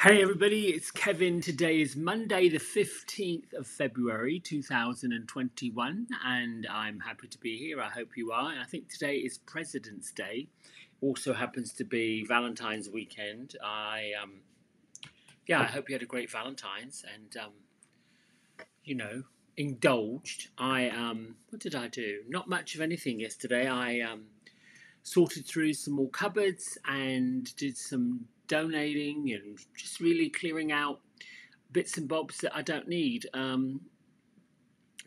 Hey everybody, it's Kevin. Today is Monday, the 15th of February 2021, and I'm happy to be here. I hope you are. And I think today is President's Day. Also happens to be Valentine's weekend. I hope you had a great Valentine's and, indulged. What did I do? Not much of anything yesterday. I sorted through some more cupboards and did some donating and just really clearing out bits and bobs that I don't need. And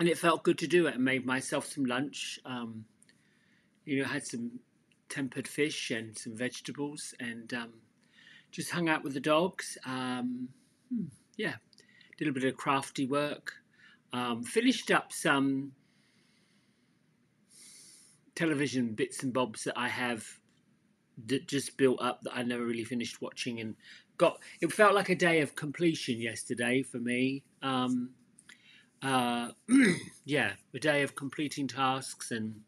it felt good to do it. I made myself some lunch. Had some tempered fish and some vegetables and just hung out with the dogs. Did a bit of crafty work. Finished up some television bits and bobs that I have that just built up that I never really finished watching, and it felt like a day of completion yesterday for me. A day of completing tasks and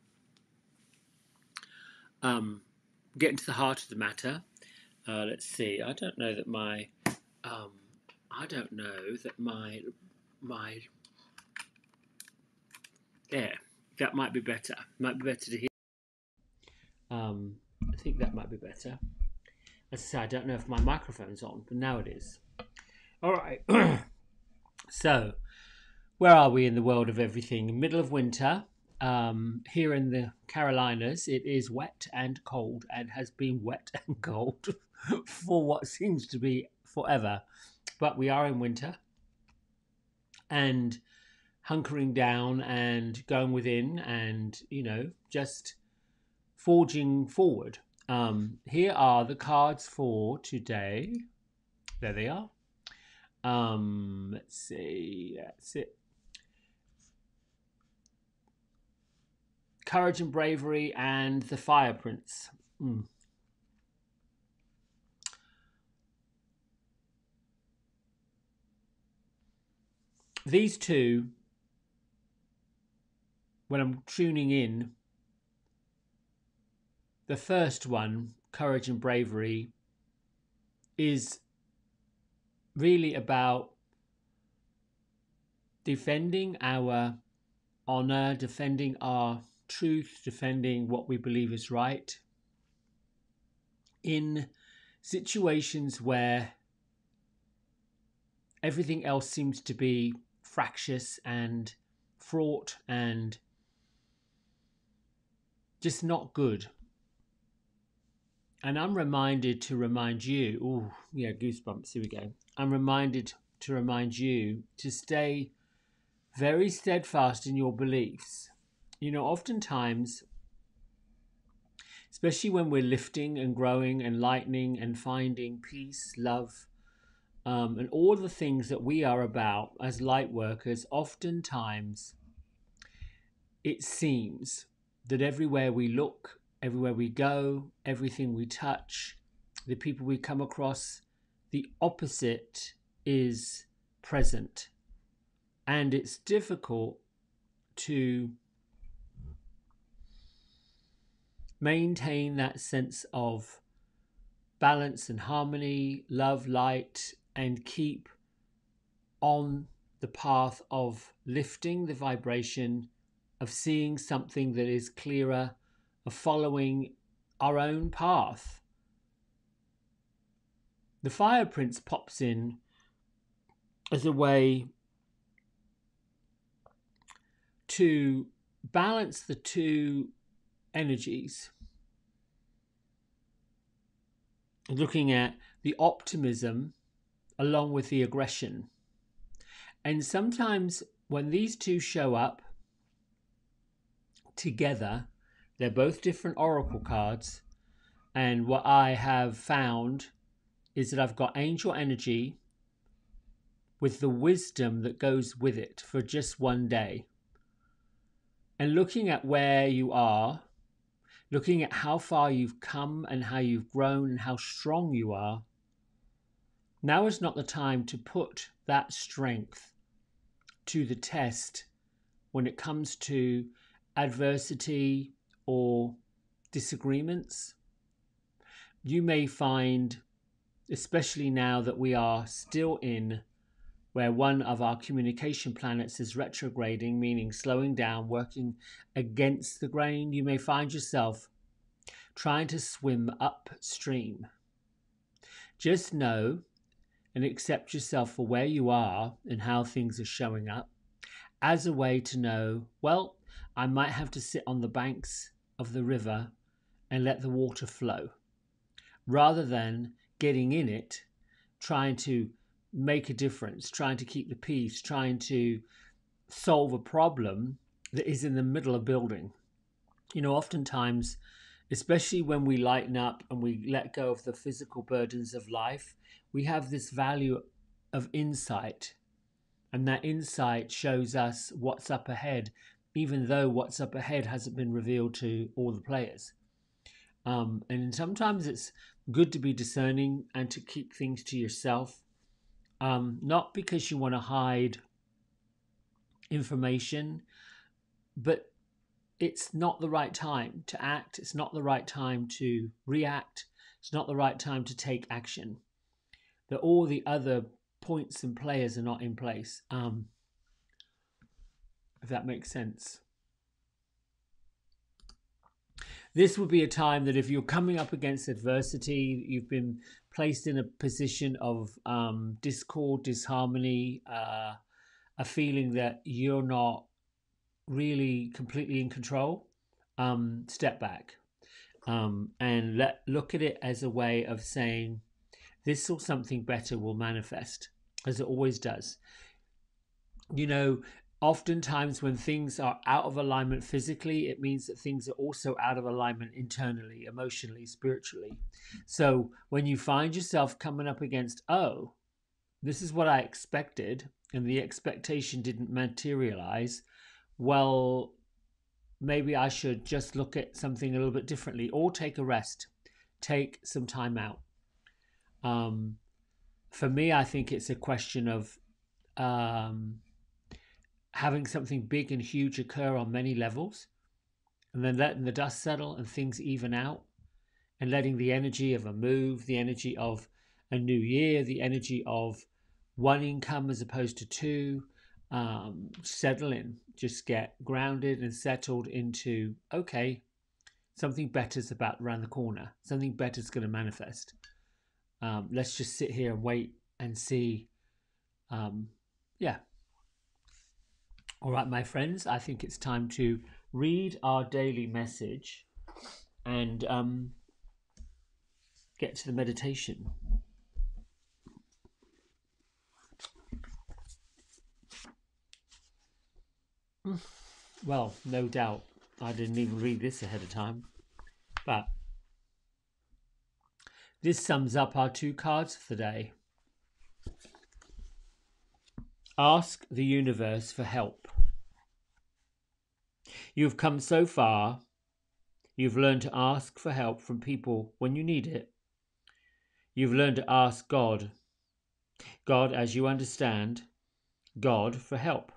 getting to the heart of the matter. Let's see. I don't know that my there. That might be better. Might be better to hear. I think that might be better. As I say, I don't know if my microphone's on, but now it is. All right. So, where are we in the world of everything? Middle of winter. Here in the Carolinas, it is wet and cold, and has been wet and cold for what seems to be forever. But we are in winter, and hunkering down and going within, and just forging forward. Here are the cards for today. There they are. Let's see. That's it. Courage and Bravery and the Fire Prince. These two, when I'm tuning in, the first one, Courage and Bravery, is really about defending our honor, defending our truth, defending what we believe is right in situations where everything else seems to be fractious and fraught and just not good. And I'm reminded to remind you, goosebumps, here we go. I'm reminded to remind you to stay very steadfast in your beliefs. Oftentimes, especially when we're lifting and growing and lightening and finding peace, love, and all the things that we are about as light workers, oftentimes it seems that everywhere we look, everywhere we go, everything we touch, the people we come across, the opposite is present. And it's difficult to maintain that sense of balance and harmony, love, light, and keep on the path of lifting the vibration, of seeing something that is clearer, of following our own path. The Fire Prince pops in as a way to balance the two energies, looking at the optimism along with the aggression. And sometimes when these two show up together, they're both different oracle cards, and what I have found is that I've got angel energy with the wisdom that goes with it for just one day. And looking at where you are, looking at how far you've come and how you've grown and how strong you are, now is not the time to put that strength to the test when it comes to adversity or disagreements. You may find especially now that we are still in where one of our communication planets is retrograding, meaning slowing down, working against the grain. You may find yourself trying to swim upstream. Just know and accept yourself for where you are and how things are showing up as a way to know, well, I might have to sit on the banks of the river and let the water flow rather than getting in it, trying to make a difference, trying to keep the peace, trying to solve a problem that is in the middle of building. You know, oftentimes, especially when we lighten up and we let go of the physical burdens of life, we have this value of insight. And that insight shows us what's up ahead, even though what's up ahead hasn't been revealed to all the players. And sometimes it's good to be discerning and to keep things to yourself, not because you want to hide information, but it's not the right time to act. It's not the right time to react. It's not the right time to take action. That all the other points and players are not in place. If that makes sense. This would be a time that if you're coming up against adversity, you've been placed in a position of discord, disharmony, a feeling that you're not really completely in control, step back and look at it as a way of saying this or something better will manifest, as it always does. You know, oftentimes when things are out of alignment physically, it means that things are also out of alignment internally, emotionally, spiritually. So when you find yourself coming up against, oh, this is what I expected, and the expectation didn't materialize, well, maybe I should just look at something a little bit differently, or take a rest, take some time out. For me, I think it's a question of having something big and huge occur on many levels, and then letting the dust settle and things even out, and letting the energy of a move, the energy of a new year, the energy of one income as opposed to two, settle in, just get grounded and settled into, okay, something better's about around the corner, something better's going to manifest. Let's just sit here and wait and see. Yeah. All right, my friends, I think it's time to read our daily message and get to the meditation. Well, no doubt I didn't even read this ahead of time, but this sums up our two cards for the day. Ask the universe for help. You've come so far. You've learned to ask for help from people when you need it. You've learned to ask God, as you understand, God for help.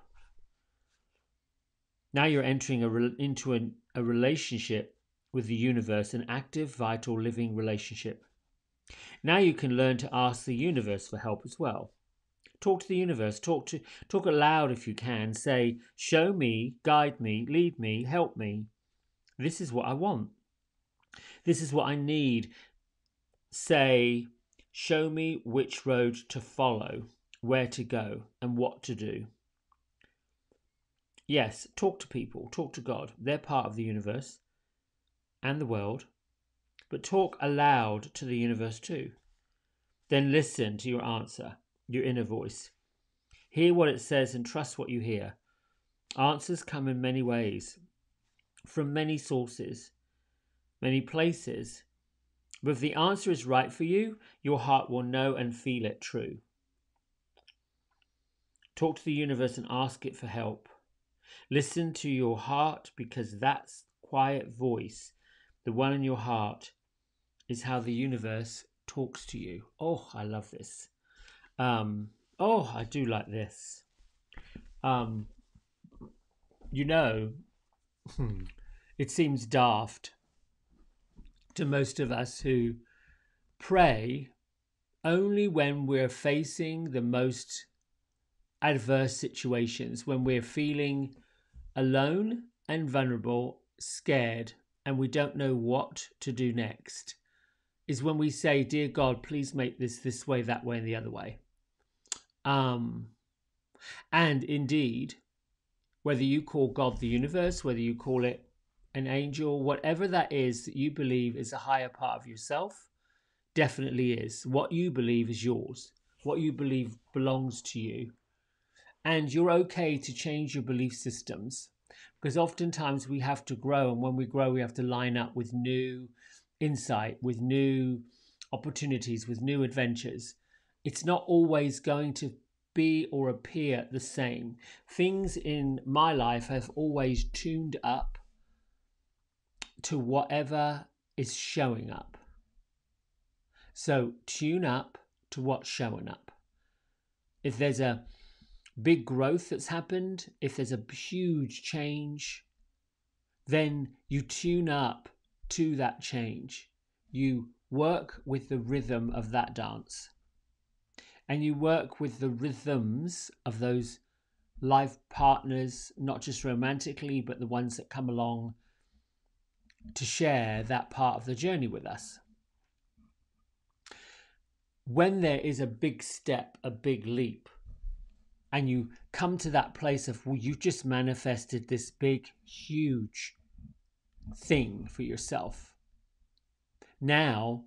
Now you're entering into a relationship with the universe, an active, vital, living relationship. Now you can learn to ask the universe for help as well. Talk to the universe, talk aloud if you can. Say, show me, guide me, lead me, help me. This is what I want. This is what I need. Say, show me which road to follow, where to go, and what to do. Yes, talk to people, talk to God. They're part of the universe and the world. But talk aloud to the universe too. Then listen to your answer, your inner voice. Hear what it says and trust what you hear. Answers come in many ways, from many sources, many places. But if the answer is right for you, your heart will know and feel it true. Talk to the universe and ask it for help. Listen to your heart, because that quiet voice, the one in your heart, is how the universe talks to you. Oh, I love this. I do like this. You know, it seems daft to most of us who pray only when we're facing the most adverse situations, when we're feeling alone and vulnerable, scared, and we don't know what to do next, is when we say, "Dear God, please make this way, that way, and the other way." And indeed, whether you call God the universe, whether you call it an angel, whatever that is that you believe is a higher part of yourself, definitely is. What you believe is yours. What you believe belongs to you. And you're okay to change your belief systems, because oftentimes we have to grow. And when we grow, we have to line up with new insight, with new opportunities, with new adventures. It's not always going to be or appear the same. Things in my life have always tuned up to whatever is showing up. So tune up to what's showing up. If there's a big growth that's happened, if there's a huge change, then you tune up to that change. You work with the rhythm of that dance. And you work with the rhythms of those life partners, not just romantically, but the ones that come along to share that part of the journey with us. When there is a big step, a big leap, and you come to that place of, well, you just manifested this big, huge thing for yourself. Now,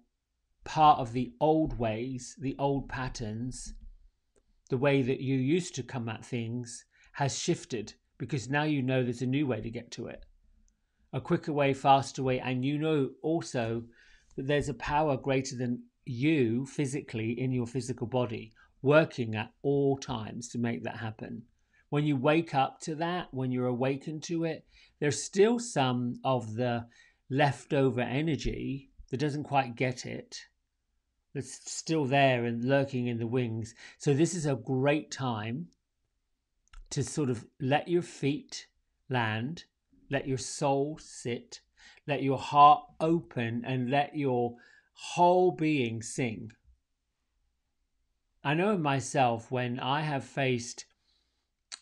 part of the old ways, the old patterns, the way that you used to come at things has shifted, because now you know there's a new way to get to it. A quicker way, faster way, and you know also that there's a power greater than you physically in your physical body working at all times to make that happen. When you wake up to that, when you're awakened to it, there's still some of the leftover energy that doesn't quite get it. It's still there and lurking in the wings. So this is a great time to sort of let your feet land, let your soul sit, let your heart open, and let your whole being sing. I know myself, when I have faced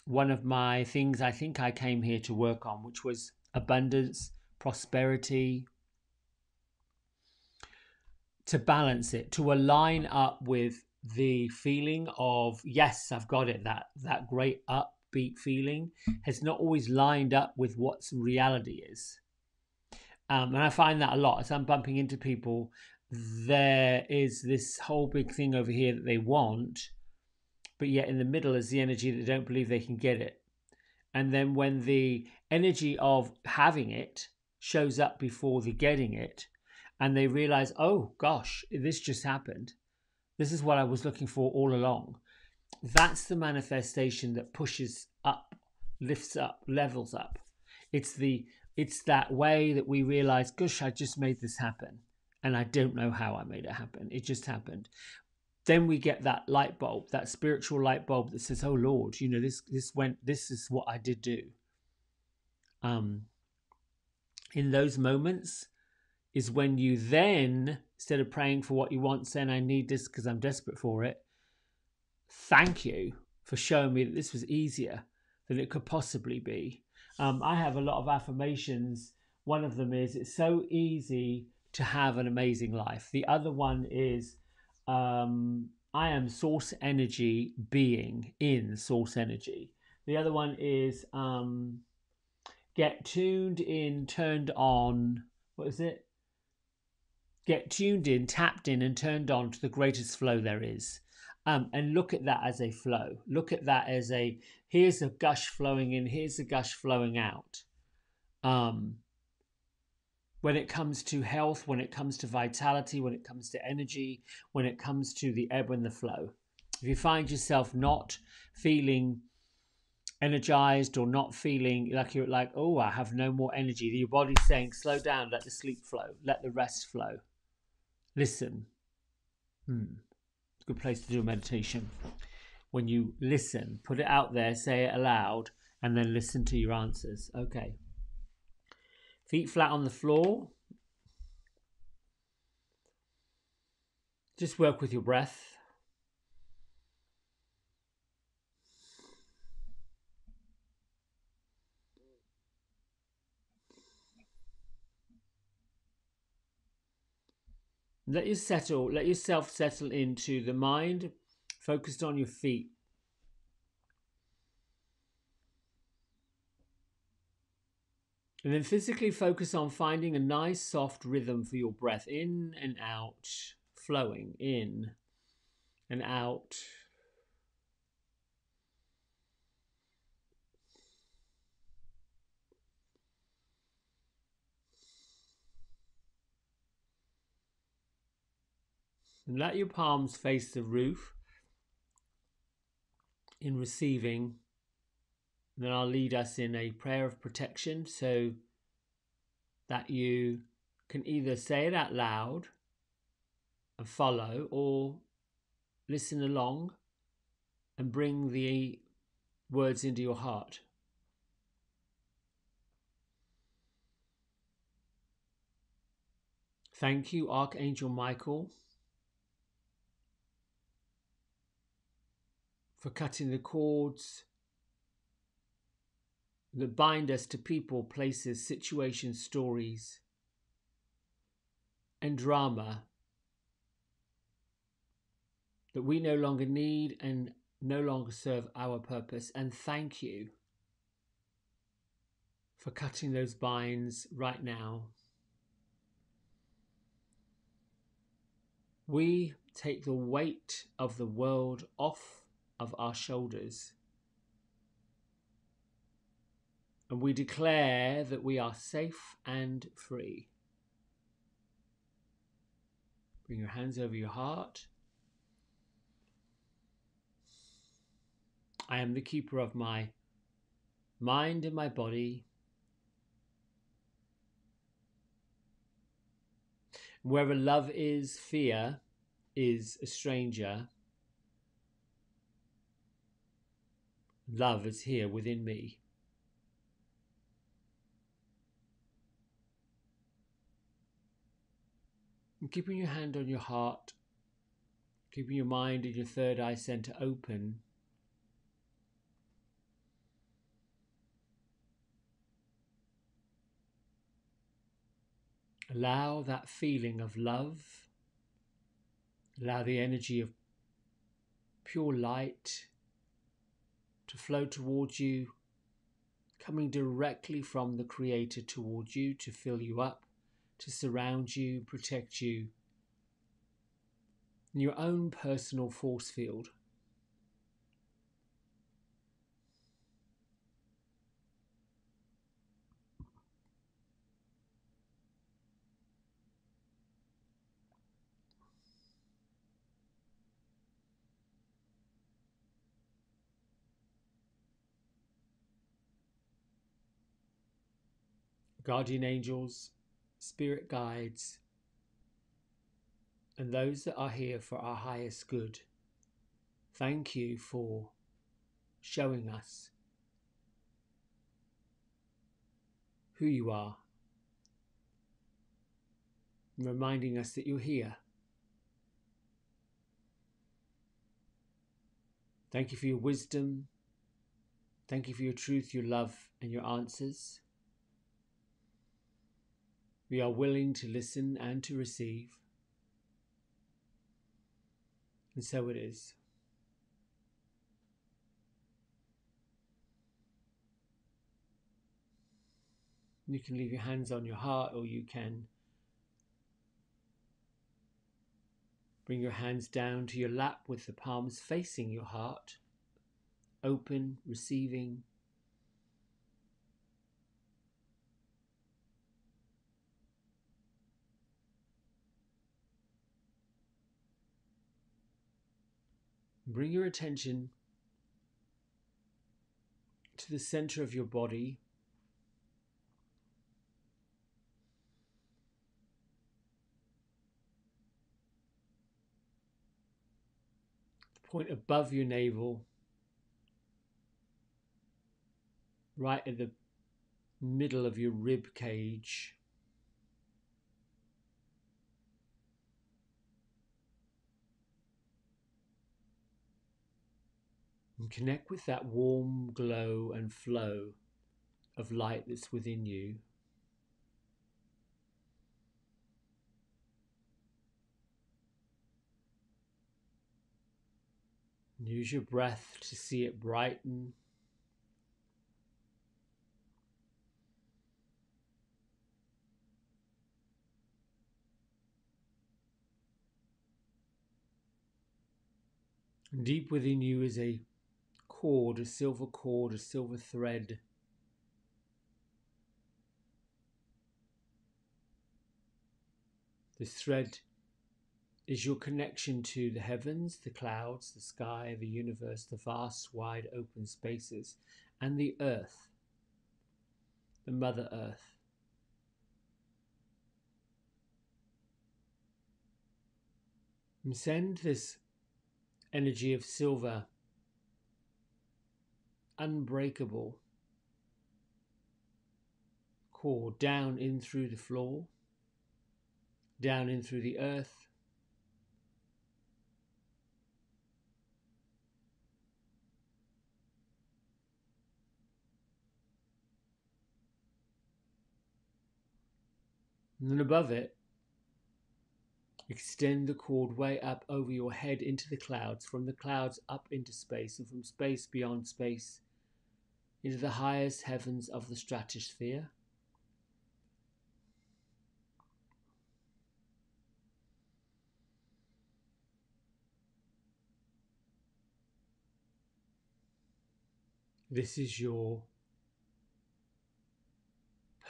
one of my things I think I came here to work on, which was abundance, prosperity, to balance it, to align up with the feeling of, yes, I've got it, that great upbeat feeling has not always lined up with what reality is. And I find that a lot as I'm bumping into people. There is this whole big thing over here that they want, but yet in the middle is the energy that they don't believe they can get it. And then when the energy of having it shows up before the getting it, and they realize, oh gosh, this just happened. This is what I was looking for all along. That's the manifestation that pushes up, lifts up, levels up. It's that way that we realize, gosh, I just made this happen. And I don't know how I made it happen. It just happened. Then we get that light bulb, that spiritual light bulb that says, oh Lord, this is what I did do. In those moments is when you then, instead of praying for what you want, saying, I need this because I'm desperate for it, thank you for showing me that this was easier than it could possibly be. I have a lot of affirmations. One of them is, it's so easy to have an amazing life. The other one is, I am source energy being in source energy. The other one is, get tuned in, turned on. What is it? Get tuned in, tapped in, and turned on to the greatest flow there is. And look at that as a flow. Look at that as here's a gush flowing in, here's a gush flowing out. When it comes to health, when it comes to vitality, when it comes to energy, when it comes to the ebb and the flow. If you find yourself not feeling energized or not feeling like you're like, oh, I have no more energy, your body's saying, slow down, let the sleep flow, let the rest flow. Listen. Good place to do a meditation. When you listen, put it out there, say it aloud, and then listen to your answers. Okay. Feet flat on the floor. Just work with your breath. Let yourself settle into the mind focused on your feet. And then physically focus on finding a nice soft rhythm for your breath in and out, flowing in and out. And let your palms face the roof in receiving. And then I'll lead us in a prayer of protection so that you can either say it out loud and follow, or listen along and bring the words into your heart. Thank you, Archangel Michael, for cutting the cords that bind us to people, places, situations, stories, and drama that we no longer need and no longer serve our purpose. And thank you for cutting those binds right now. We take the weight of the world off of our shoulders, and we declare that we are safe and free. Bring your hands over your heart. I am the keeper of my mind and my body. Wherever love is, fear is a stranger. Love is here within me. And keeping your hand on your heart, keeping your mind and your third eye center open, allow that feeling of love, allow the energy of pure light to flow towards you, coming directly from the Creator towards you to fill you up, to surround you, protect you in your own personal force field. Guardian angels, spirit guides, and those that are here for our highest good, thank you for showing us who you are, and reminding us that you're here. Thank you for your wisdom. Thank you for your truth, your love, and your answers. We are willing to listen and to receive. And so it is. You can leave your hands on your heart, or you can bring your hands down to your lap with the palms facing your heart, open, receiving. Bring your attention to the center of your body. The point above your navel, right at the middle of your rib cage. And connect with that warm glow and flow of light that's within you. Use your breath to see it brighten. And deep within you is a cord, a silver thread. This thread is your connection to the heavens, the clouds, the sky, the universe, the vast, wide open spaces, and the earth, the Mother Earth. And send this energy of silver, unbreakable cord down in through the floor, down in through the earth, and then above it, extend the cord way up over your head into the clouds, from the clouds up into space, and from space beyond space into the highest heavens of the stratosphere. This is your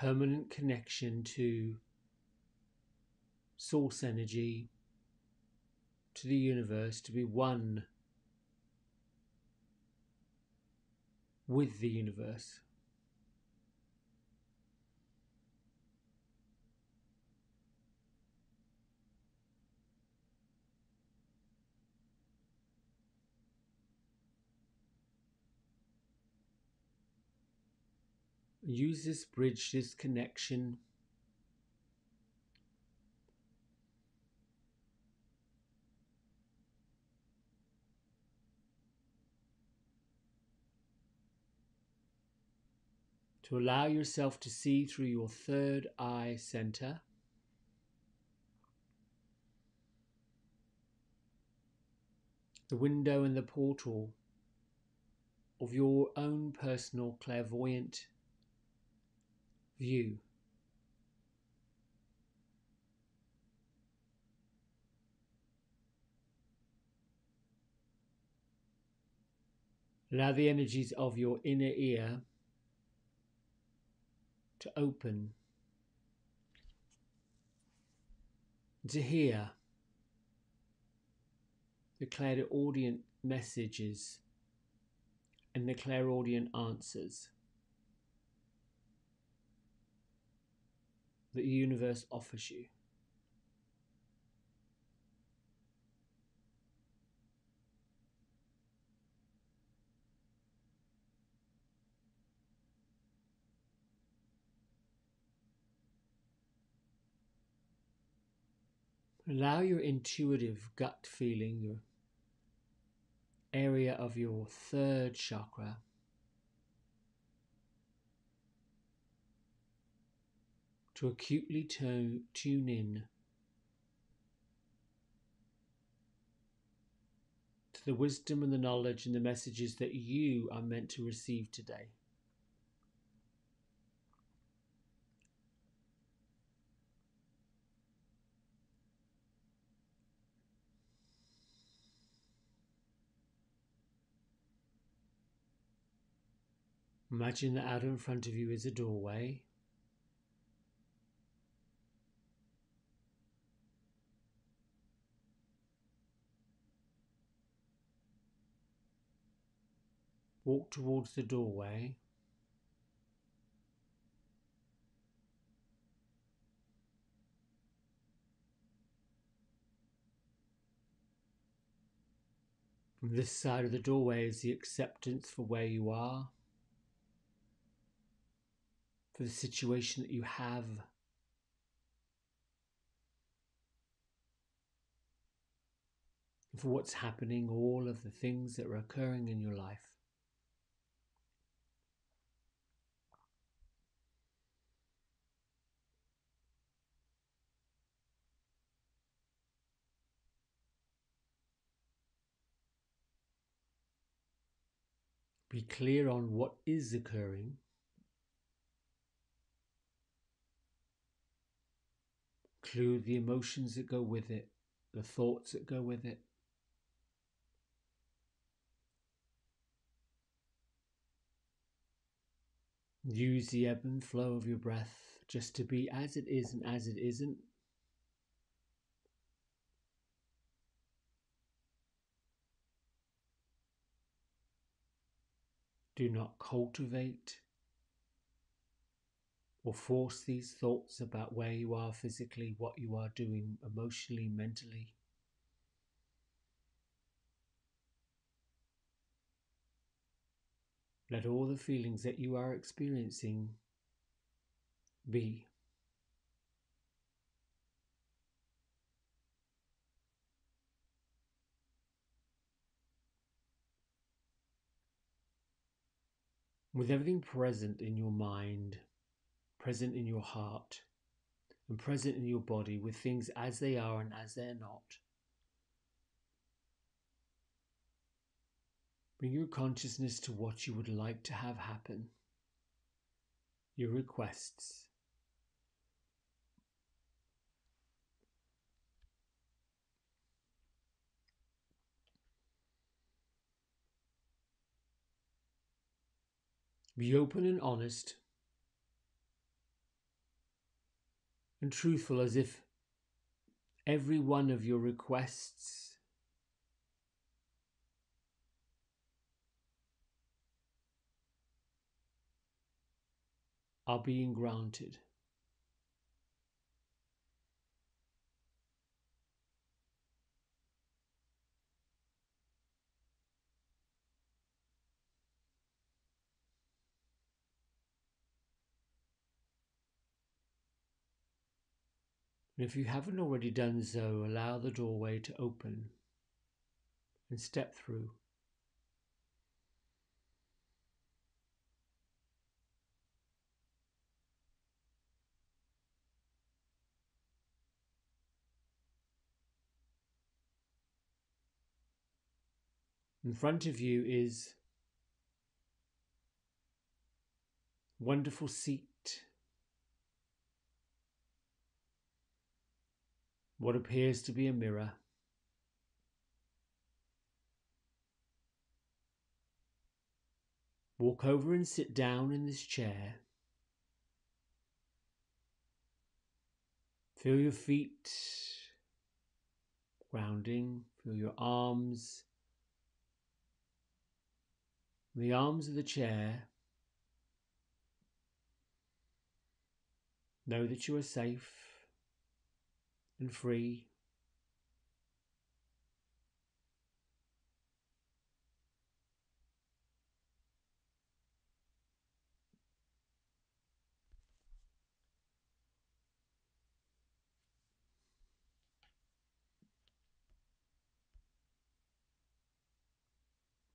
permanent connection to source energy, to the universe, to be one with the universe. Use this bridge, this connection to allow yourself to see through your third eye center, the window and the portal of your own personal clairvoyant view. Allow the energies of your inner ear to open, to hear the clairaudient messages and the clairaudient answers that the universe offers you. Allow your intuitive gut feeling, your area of your third chakra, to acutely tune in to the wisdom and the knowledge and the messages that you are meant to receive today. Imagine that out in front of you is a doorway. Walk towards the doorway. From this side of the doorway is the acceptance for where you are, for the situation that you have, for what's happening, all of the things that are occurring in your life. Be clear on what is occurring. Include the emotions that go with it, the thoughts that go with it. Use the ebb and flow of your breath just to be as it is and as it isn't. Do not cultivate or force these thoughts about where you are physically, what you are doing emotionally, mentally. Let all the feelings that you are experiencing be. With everything present in your mind, present in your heart, and present in your body, with things as they are and as they're not. Bring your consciousness to what you would like to have happen, your requests. Be open and honest and truthful, as if every one of your requests are being granted. And if you haven't already done so, allow the doorway to open and step through. In front of you is a wonderful seat, what appears to be a mirror. Walk over and sit down in this chair. Feel your feet grounding, feel your arms, the arms of the chair. Know that you are safe and free.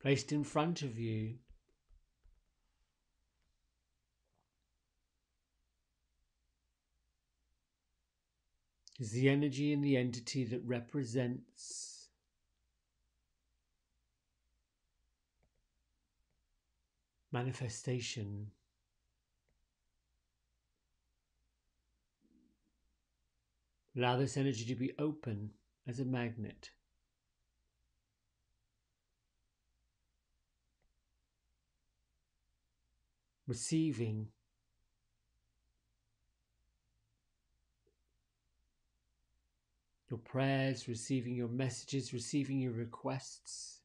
Placed in front of you is the energy and the entity that represents manifestation. Allow this energy to be open as a magnet. Receiving your prayers, receiving your messages, receiving your requests.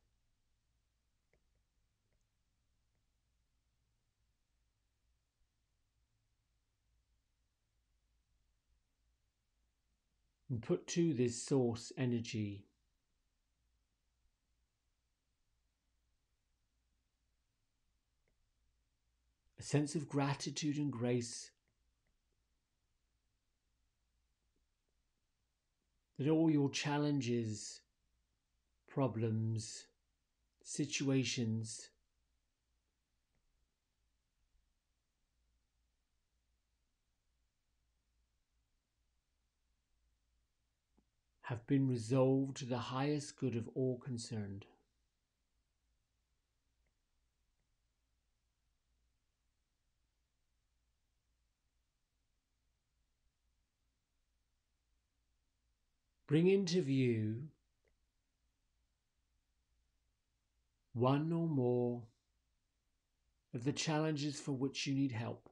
And put to this source energy a sense of gratitude and grace that all your challenges problems, situations have been resolved to the highest good of all concerned. Bring into view one or more of the challenges for which you need help.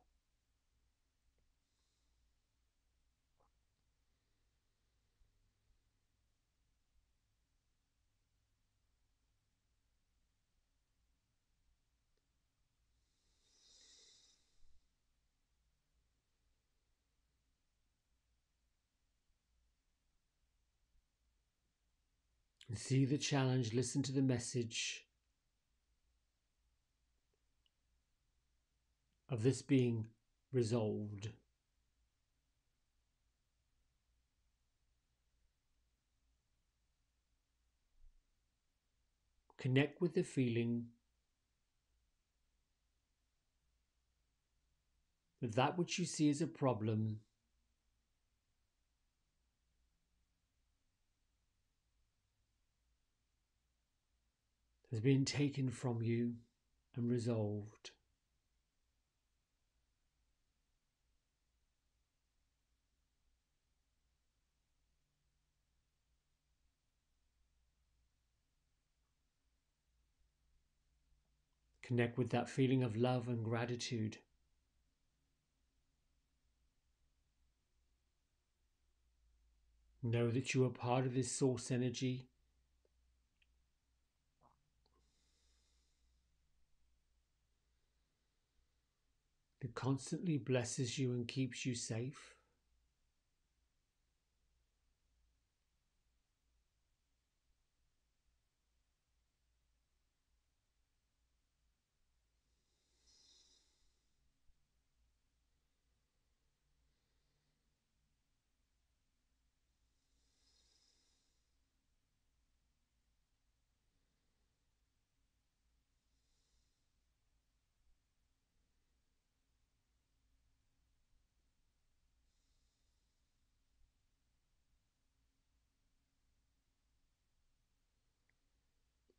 And see the challenge, listen to the message of this being resolved. Connect with the feeling that that which you see as a problem has been taken from you and resolved. Connect with that feeling of love and gratitude. Know that you are part of this source energy. That constantly blesses you and keeps you safe.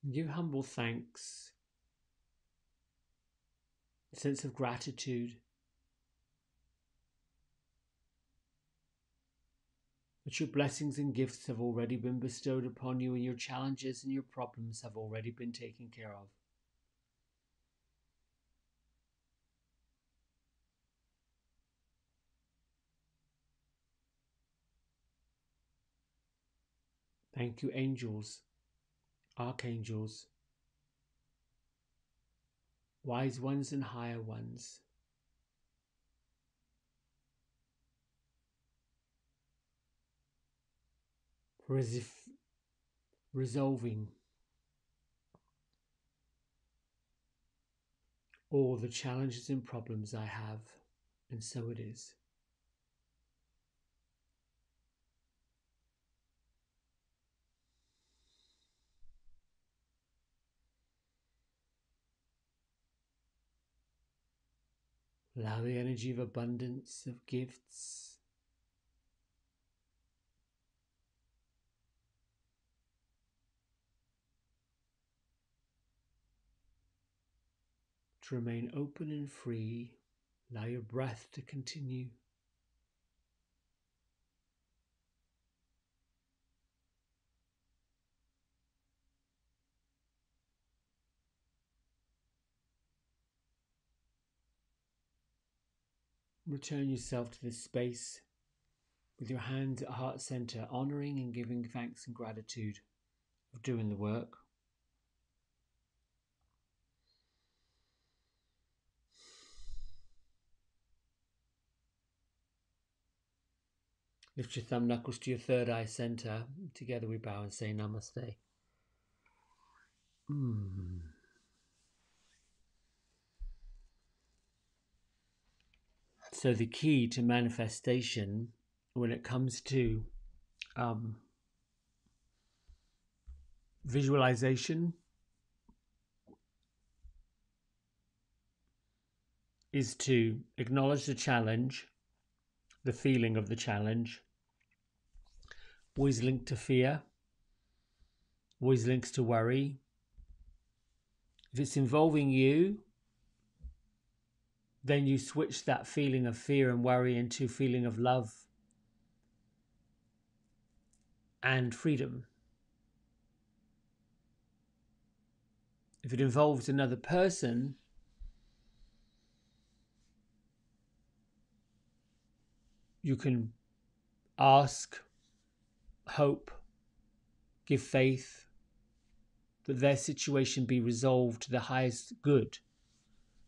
Give humble thanks, a sense of gratitude that your blessings and gifts have already been bestowed upon you and your challenges and your problems have already been taken care of. Thank you, angels, archangels, wise ones and higher ones, for as if resolving all the challenges and problems I have, and so it is. Allow the energy of abundance, of gifts, to remain open and free. Allow your breath to continue. Return yourself to this space with your hands at heart center, honoring and giving thanks and gratitude of doing the work. Lift your thumb knuckles to your third eye center. Together we bow and say namaste. So the key to manifestation when it comes to visualization is to acknowledge the challenge, the feeling of the challenge, always linked to fear, always links to worry. If it's involving you, then you switch that feeling of fear and worry into feeling of love and freedom. If it involves another person, you can ask, hope, give faith that their situation be resolved to the highest good.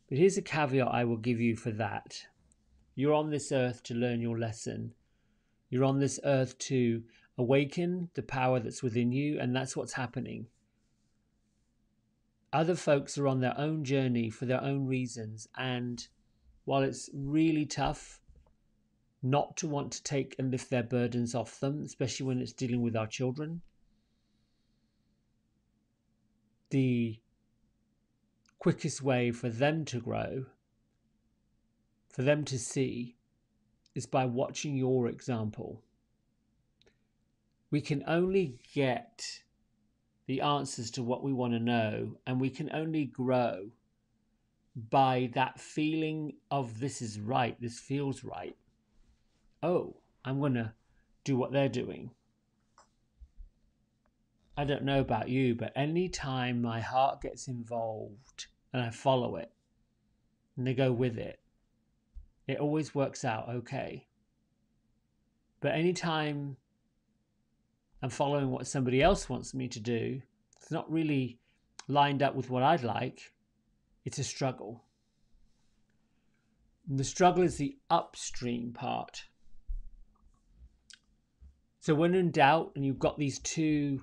But here's a caveat I will give you for that. You're on this earth to learn your lesson. You're on this earth to awaken the power that's within you, and that's what's happening. Other folks are on their own journey for their own reasons, and while it's really tough not to want to take and lift their burdens off them, especially when it's dealing with our children, the quickest way for them to grow, for them to see, is by watching your example. We can only get the answers to what we want to know, and we can only grow by that feeling of this is right, this feels right. Oh, I'm going to do what they're doing. I don't know about you, but any time my heart gets involved and I follow it and they go with it, it always works out okay. But anytime I'm following what somebody else wants me to do, it's not really lined up with what I'd like, it's a struggle. And the struggle is the upstream part. So when in doubt and you've got these two,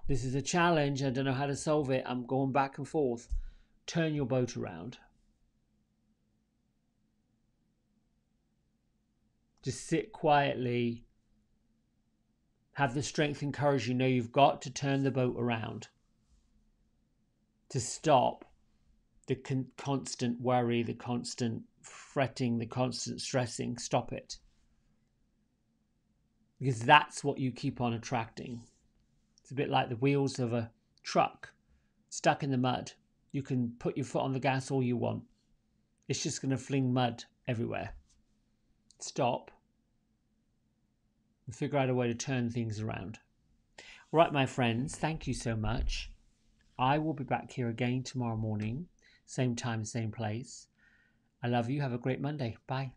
this is a challenge, I don't know how to solve it, I'm going back and forth, turn your boat around. Just sit quietly, have the strength and courage you know you've got to turn the boat around, to stop the constant worry, the constant fretting, the constant stressing. Stop it. Because that's what you keep on attracting. It's a bit like the wheels of a truck stuck in the mud. You can put your foot on the gas all you want. It's just going to fling mud everywhere. Stop and figure out a way to turn things around. All right, my friends, thank you so much. I will be back here again tomorrow morning, same time, same place. I love you. Have a great Monday. Bye.